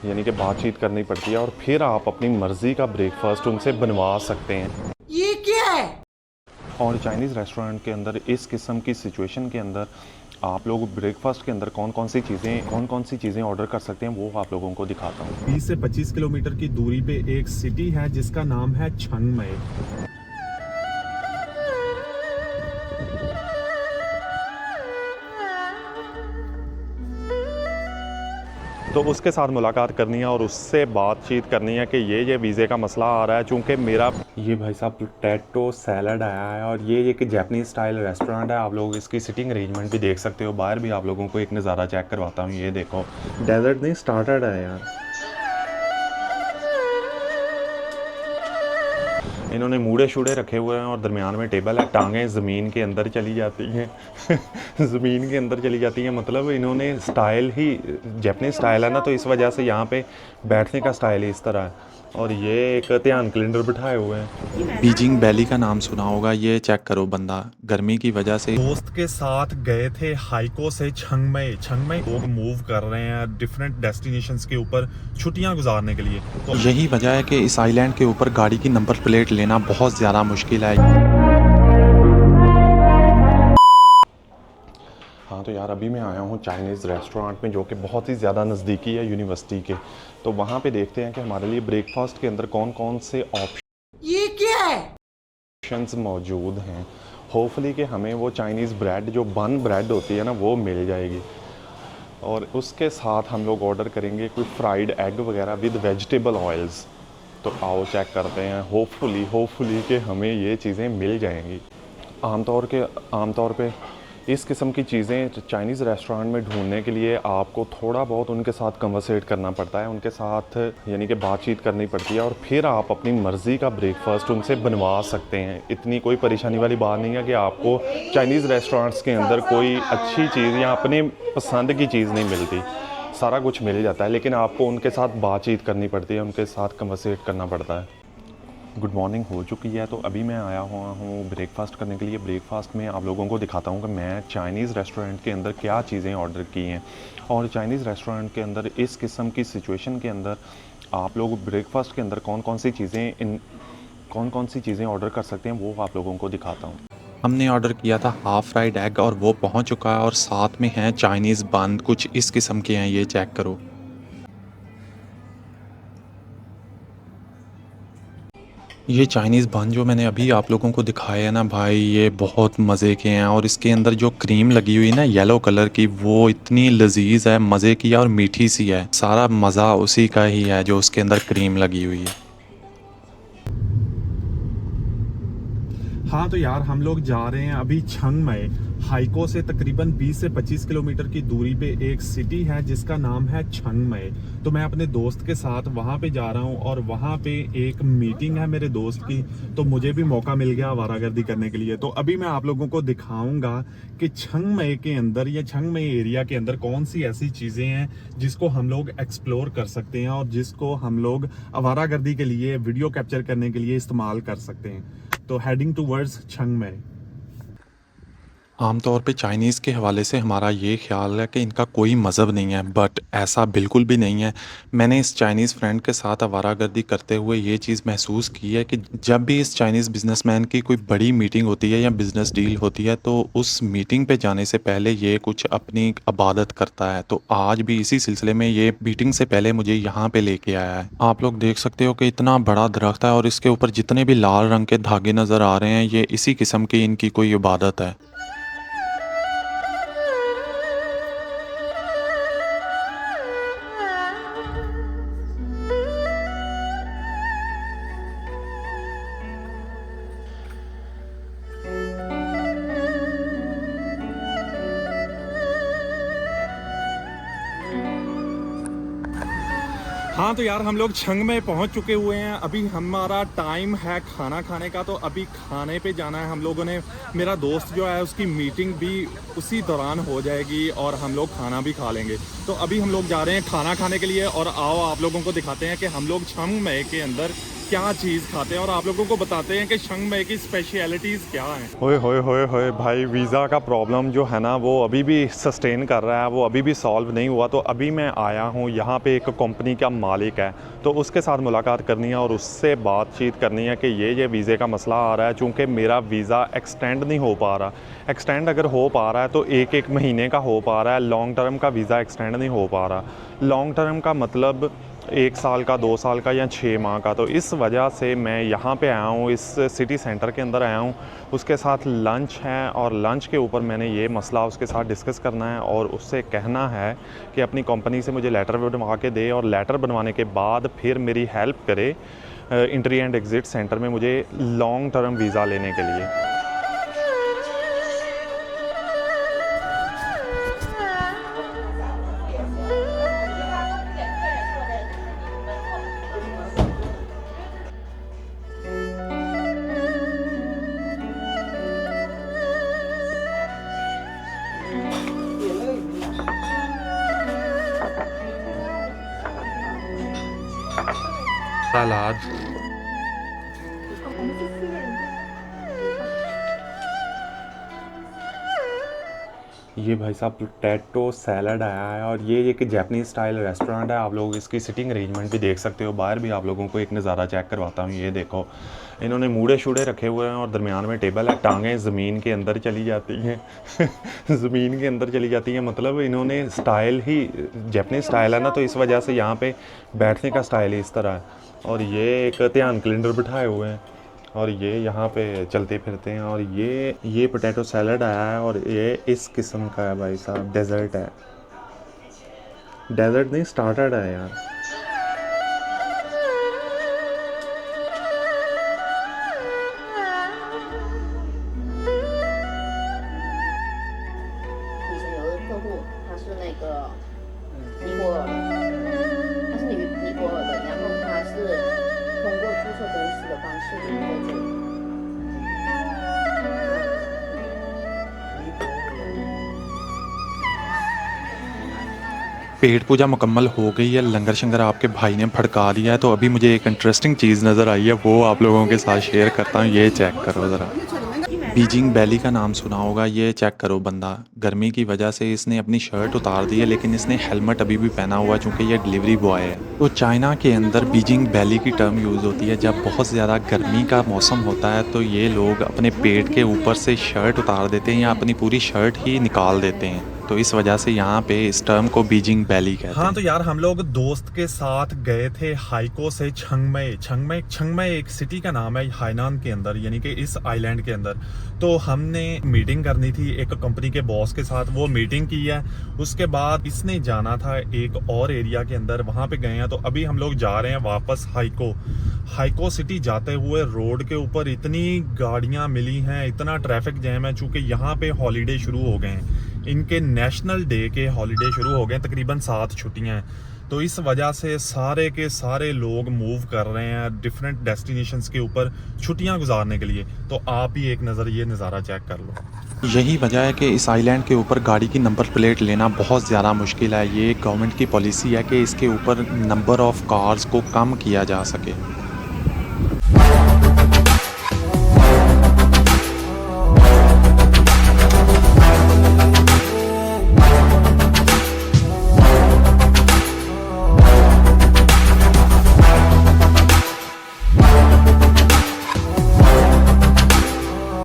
यानी कि बातचीत करनी पड़ती है और फिर आप अपनी मर्ज़ी का ब्रेकफास्ट उनसे बनवा सकते हैं। ये क्या है? और चाइनीज़ रेस्टोरेंट के अंदर इस किस्म की सिचुएशन के अंदर आप लोग ब्रेकफास्ट के अंदर कौन कौन सी चीज़ें ऑर्डर कर सकते हैं वो आप लोगों को दिखाता हूँ। 20 से 25 किलोमीटर की दूरी पे एक सिटी है जिसका नाम है छंगमय। तो उसके साथ मुलाकात करनी है और उससे बातचीत करनी है कि ये वीज़े का मसला आ रहा है, चूँकि मेरा ये भाई साहब पोटैटो सैलड आया है और ये एक जापानीज़ स्टाइल रेस्टोरेंट है। आप लोग इसकी सिटिंग अरेंजमेंट भी देख सकते हो। बाहर भी आप लोगों को एक नज़ारा चेक करवाता हूँ। ये देखो, डेजर्ट नहीं स्टार्टर्ड है यार। इन्होंने मूड़े शूड़े रखे हुए हैं और दरमियान में टेबल है। टांगें ज़मीन के अंदर चली जाती हैं ज़मीन के अंदर चली जाती हैं, मतलब इन्होंने स्टाइल ही जापानीज़ स्टाइल है ना, तो इस वजह से यहाँ पे बैठने का स्टाइल ही इस तरह है। और ये एक ध्यान कैलेंडर बिठाए हुए हैं। बीजिंग वैली का नाम सुना होगा, ये चेक करो बंदा गर्मी की वजह से। दोस्त के साथ गए थे हाइको से छंगमय। लोग मूव कर रहे हैं डिफरेंट डेस्टिनेशंस के ऊपर छुट्टियां गुजारने के लिए। तो यही वजह है कि इस आइलैंड के ऊपर गाड़ी की नंबर प्लेट लेना बहुत ज़्यादा मुश्किल है। हाँ तो यार, अभी मैं आया हूँ चाइनीज़ रेस्टोरेंट में, जो कि बहुत ही ज़्यादा नज़दीकी है यूनिवर्सिटी के। तो वहाँ पे देखते हैं कि हमारे लिए ब्रेकफास्ट के अंदर कौन कौन से ये क्या है? ऑप्शंस मौजूद हैं। होपफुली कि हमें वो चाइनीज़ ब्रेड, जो बन ब्रेड होती है ना, वो मिल जाएगी। और उसके साथ हम लोग ऑर्डर करेंगे कोई फ्राइड एग वगैरह विद वेजिटेबल ऑयल्स। तो आओ चेक करते हैं, होपफुली कि हमें ये चीज़ें मिल जाएंगी। आमतौर पे इस किस्म की चीज़ें चाइनीज़ रेस्टोरेंट में ढूंढने के लिए आपको थोड़ा बहुत उनके साथ कन्वर्सेट करना पड़ता है, उनके साथ यानी कि बातचीत करनी पड़ती है और फिर आप अपनी मर्ज़ी का ब्रेकफास्ट उनसे बनवा सकते हैं। इतनी कोई परेशानी वाली बात नहीं है कि आपको चाइनीज़ रेस्टोरेंट्स के अंदर कोई अच्छी चीज़ या अपने पसंद की चीज़ नहीं मिलती। सारा कुछ मिल जाता है, लेकिन आपको उनके साथ बातचीत करनी पड़ती है, उनके साथ कन्वर्सेट करना पड़ता है। गुड मॉर्निंग हो चुकी है, तो अभी मैं आया हुआ हूँ ब्रेकफास्ट करने के लिए। ब्रेकफास्ट में आप लोगों को दिखाता हूँ कि मैं चाइनीज़ रेस्टोरेंट के अंदर क्या चीज़ें ऑर्डर की हैं। और चाइनीज़ रेस्टोरेंट के अंदर इस किस्म की सिचुएशन के अंदर आप लोग ब्रेकफास्ट के अंदर कौन कौन सी चीज़ें ऑर्डर कर सकते हैं वो आप लोगों को दिखाता हूँ। हमने ऑर्डर किया था हाफ फ्राइड एग और वो पहुंच चुका है, और साथ में है चाइनीज़ बन, कुछ इस किस्म के हैं, ये चेक करो। ये चाइनीज़ बन जो मैंने अभी आप लोगों को दिखाया है ना भाई, ये बहुत मज़े के हैं। और इसके अंदर जो क्रीम लगी हुई है ना येलो कलर की, वो इतनी लजीज है, मज़े की है और मीठी सी है। सारा मज़ा उसी का ही है जो उसके अंदर क्रीम लगी हुई है। हाँ तो यार, हम लोग जा रहे हैं अभी छंगमय। हाइको से तकरीबन 20 से 25 किलोमीटर की दूरी पे एक सिटी है जिसका नाम है छंगमय। तो मैं अपने दोस्त के साथ वहाँ पे जा रहा हूँ और वहाँ पे एक मीटिंग है मेरे दोस्त की, तो मुझे भी मौका मिल गया आवारागर्दी करने के लिए। तो अभी मैं आप लोगों को दिखाऊंगा कि छंगमय के अंदर या छंगमय एरिया के अंदर कौन सी ऐसी चीज़ें हैं जिसको हम लोग एक्सप्लोर कर सकते हैं और जिसको हम लोग आवारागर्दी के लिए, वीडियो कैप्चर करने के लिए इस्तेमाल कर सकते हैं। तो हेडिंग टूवर्ड्स छंगमय। आमतौर पे चाइनीज़ के हवाले से हमारा ये ख्याल है कि इनका कोई मज़हब नहीं है, बट ऐसा बिल्कुल भी नहीं है। मैंने इस चाइनीज़ फ्रेंड के साथ आवारागर्दी करते हुए ये चीज़ महसूस की है कि जब भी इस चाइनीज़ बिजनेसमैन की कोई बड़ी मीटिंग होती है या बिज़नेस डील होती है, तो उस मीटिंग पे जाने से पहले ये कुछ अपनी इबादत करता है। तो आज भी इसी सिलसिले में ये मीटिंग से पहले मुझे यहाँ पे लेके आया है। आप लोग देख सकते हो कि इतना बड़ा दरख्त है और इसके ऊपर जितने भी लाल रंग के धागे नज़र आ रहे हैं, ये इसी किस्म की इनकी कोई इबादत है। हाँ तो यार, हम लोग छंग में पहुंच चुके हुए हैं। अभी हमारा टाइम है खाना खाने का, तो अभी खाने पे जाना है हम लोगों ने। मेरा दोस्त जो है उसकी मीटिंग भी उसी दौरान हो जाएगी और हम लोग खाना भी खा लेंगे। तो अभी हम लोग जा रहे हैं खाना खाने के लिए और आओ आप लोगों को दिखाते हैं कि हम लोग छंग में के अंदर क्या चीज़ खाते हैं और आप लोगों को बताते हैं कि चिंगमाई की स्पेशलिटीज़ क्या हैं। होए होए होए होए भाई, वीज़ा का प्रॉब्लम जो है ना वो अभी भी सस्टेन कर रहा है, वो अभी भी सॉल्व नहीं हुआ। तो अभी मैं आया हूँ यहाँ पे, एक कंपनी का मालिक है तो उसके साथ मुलाकात करनी है और उससे बातचीत करनी है कि ये वीज़े का मसला आ रहा है। चूँकि मेरा वीज़ा एक्सटेंड नहीं हो पा रहा, एक्सटेंड अगर हो पा रहा है तो एक महीने का हो पा रहा है, लॉन्ग टर्म का वीज़ा एक्सटेंड नहीं हो पा रहा। लॉन्ग टर्म का मतलब 1 साल का, 2 साल का या 6 माह का। तो इस वजह से मैं यहाँ पे आया हूँ, इस सिटी सेंटर के अंदर आया हूँ। उसके साथ लंच है और लंच के ऊपर मैंने ये मसला उसके साथ डिस्कस करना है और उससे कहना है कि अपनी कंपनी से मुझे लेटर बनवा के दे और लेटर बनवाने के बाद फिर मेरी हेल्प करे एंट्री एंड एग्ज़िट सेंटर में मुझे लॉन्ग टर्म वीज़ा लेने के लिए। सलाद, ये भाई साहब पोटैटो सैलड आया है और ये एक जापानीज़ स्टाइल रेस्टोरेंट है। आप लोग इसकी सिटिंग अरेंजमेंट भी देख सकते हो। बाहर भी आप लोगों को एक नज़ारा चेक करवाता हूँ। ये देखो, इन्होंने मूड़े शूड़े रखे हुए हैं और दरमियान में टेबल है। टांगें ज़मीन के अंदर चली जाती हैं ज़मीन के अंदर चली जाती हैं, मतलब इन्होंने स्टाइल ही जापानीज़ स्टाइल है ना, तो इस वजह से यहाँ पे बैठने का स्टाइल ही इस तरह है। और ये एक ध्यान कैलेंडर बिठाए हुए हैं और ये यहाँ पे चलते फिरते हैं। और ये पोटैटो सैलड आया है और ये इस किस्म का है भाई साहब, डेजर्ट है, डेजर्ट नहीं स्टार्टर्ड है यार। पेट पूजा मुकम्मल हो गई है, लंगर शंगर आपके भाई ने फड़का दिया है। तो अभी मुझे एक इंटरेस्टिंग चीज़ नज़र आई है, वो आप लोगों के साथ शेयर करता हूँ। ये चेक करो ज़रा, बीजिंग वैली का नाम सुना होगा। ये चेक करो, बंदा गर्मी की वजह से इसने अपनी शर्ट उतार दी है लेकिन इसने हेलमेट अभी भी पहना हुआ है चूँकि ये डिलीवरी बॉय है। तो चाइना के अंदर बीजिंग वैली की टर्म यूज़ होती है जब बहुत ज़्यादा गर्मी का मौसम होता है, तो ये लोग अपने पेट के ऊपर से शर्ट उतार देते हैं या अपनी पूरी शर्ट ही निकाल देते हैं। तो इस वजह से यहाँ पे इस टर्म को बीजिंग वैली कहते हैं। हाँ, तो यार हम लोग दोस्त के साथ गए थे हाइको से चिंगमाई एक सिटी का नाम है हाइनान के अंदर, यानी कि इस आइलैंड के अंदर। तो हमने मीटिंग करनी थी एक कंपनी के बॉस के साथ, वो मीटिंग की है। उसके बाद इसने जाना था एक और एरिया के अंदर, वहाँ पे गए हैं। तो अभी हम लोग जा रहे हैं वापस हाइको सिटी। जाते हुए रोड के ऊपर इतनी गाड़ियाँ मिली हैं, इतना ट्रैफिक जैम है, चूँकि यहाँ पे हॉलीडे शुरू हो गए हैं, इनके नेशनल डे के हॉलीडे शुरू हो गए, तकरीबन 7 छुट्टियां हैं। तो इस वजह से सारे के सारे लोग मूव कर रहे हैं डिफरेंट डेस्टिनेशंस के ऊपर छुट्टियां गुजारने के लिए। तो आप ही एक नज़र ये नज़ारा चेक कर लो। यही वजह है कि इस आइलैंड के ऊपर गाड़ी की नंबर प्लेट लेना बहुत ज़्यादा मुश्किल है। ये गवर्नमेंट की पॉलिसी है कि इसके ऊपर नंबर ऑफ़ कार्स को कम किया जा सके।